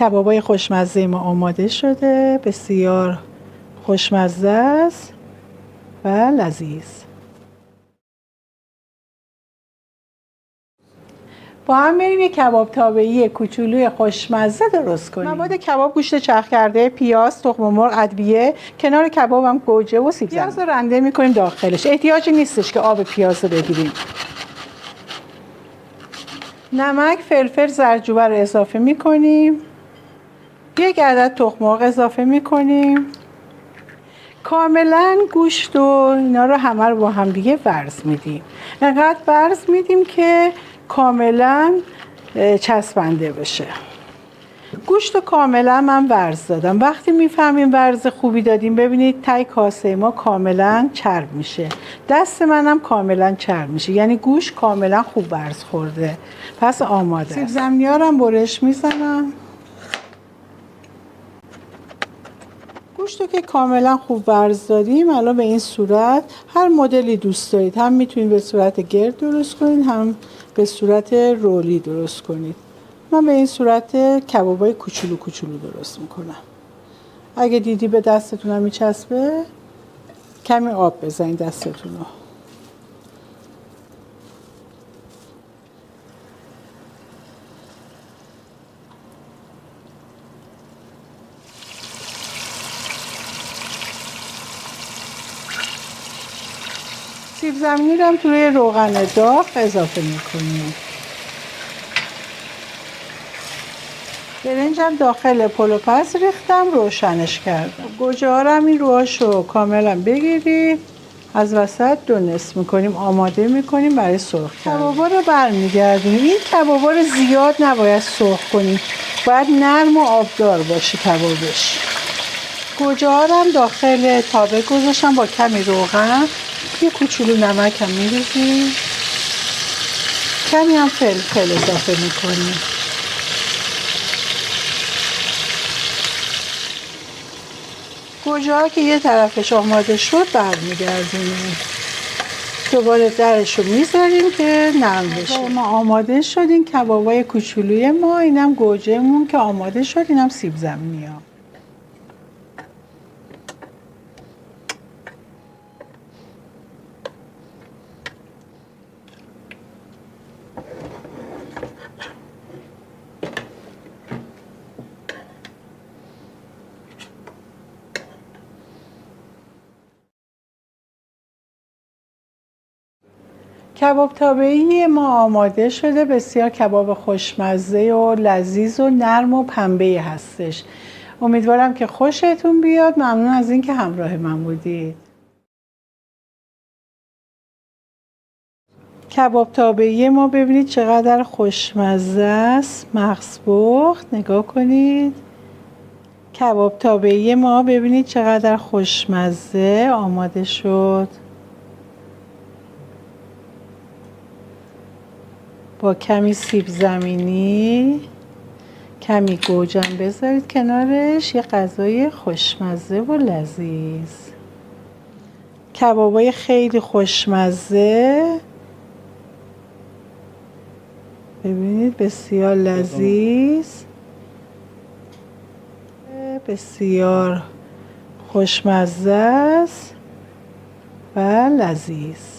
کبابای خوشمزه ما آماده شده، بسیار خوشمزه است و لذیذ. با هم بریم یک کباب تابعی کوچولوی خوشمزه درست کنیم. مواد کباب: گوشت چرخ کرده، پیاز، تخم مرغ، ادویه. کنار کباب هم گوجه و سیب زمینی. پیاز رو رنده می‌کنیم داخلش. احتیاجی نیستش که آب پیاز رو بگیریم. نمک، فلفل، زردچوبه رو اضافه می‌کنیم. یک عدد تخم مرغ اضافه می‌کنیم. کاملا گوشت و اینا رو همه رو با هم دیگه ورز میدیم. انقدر ورز میدیم که کاملا چسبنده بشه. گوشت رو کاملا من ورز دادم. وقتی میفهمیم ورز خوبی دادیم، ببینید تای کاسه ما کاملا چرب میشه، دست منم کاملا چرب میشه، یعنی گوشت کاملا خوب ورز خورده. پس آماده است. سیب زمینی ها رو هم برش میزنم. گوشت رو که کاملا خوب ورز دادیم، الان به این صورت هر مدلی دوست دارید، هم میتونید به صورت گرد درست کنید، هم به صورت رولی درست کنید. من به این صورت کبابای کوچولو کوچولو درست میکنم. اگه دیدی به دستتون هم میچسبه، کمی آب بزنید دستتون رو. سیب زمینی رو هم توی روغن داغ اضافه میکنیم. برنجم داخل پلوپز ریختم، روشنش کردم. گوجه ها رو هم این روهاشو کاملا بگیرید، از وسط دو نصف میکنیم، آماده میکنیم برای سرخ کردن. کبابا رو برمیگردونیم. این کبابا رو زیاد نباید سرخ کنیم، باید نرم و آبدار باشه کبابش. گوجه ها رو هم داخل تابه گذاشتم با کمی روغن، یه کوچولو نمک هم میریزیم، کمی هم فلفل اضافه میکنیم. گوجه ها که یه طرفش آماده شد برمیگردونیم، دوباره درش رو میذاریم که نرم بشه. ما آماده شد این کبابای کوچولوی ما. اینم گوجهمون که آماده شد، اینم سیب زمینی ها. کباب تابعی ما آماده شده، بسیار کباب خوشمزه و لذیذ و نرم و پنبه هستش. امیدوارم که خوشتون بیاد. ممنون از اینکه همراه من بودید. کباب تابعی ما ببینید چقدر خوشمزه است، مغز پخت. نگاه کنید کباب تابعی ما، ببینید چقدر خوشمزه آماده شد. با کمی سیب زمینی، کمی گوجه بذارید کنارش، یه غذای خوشمزه و لذیذ. کبابای خیلی خوشمزه، ببینید بسیار لذیذ، بسیار خوشمزه است و لذیذ.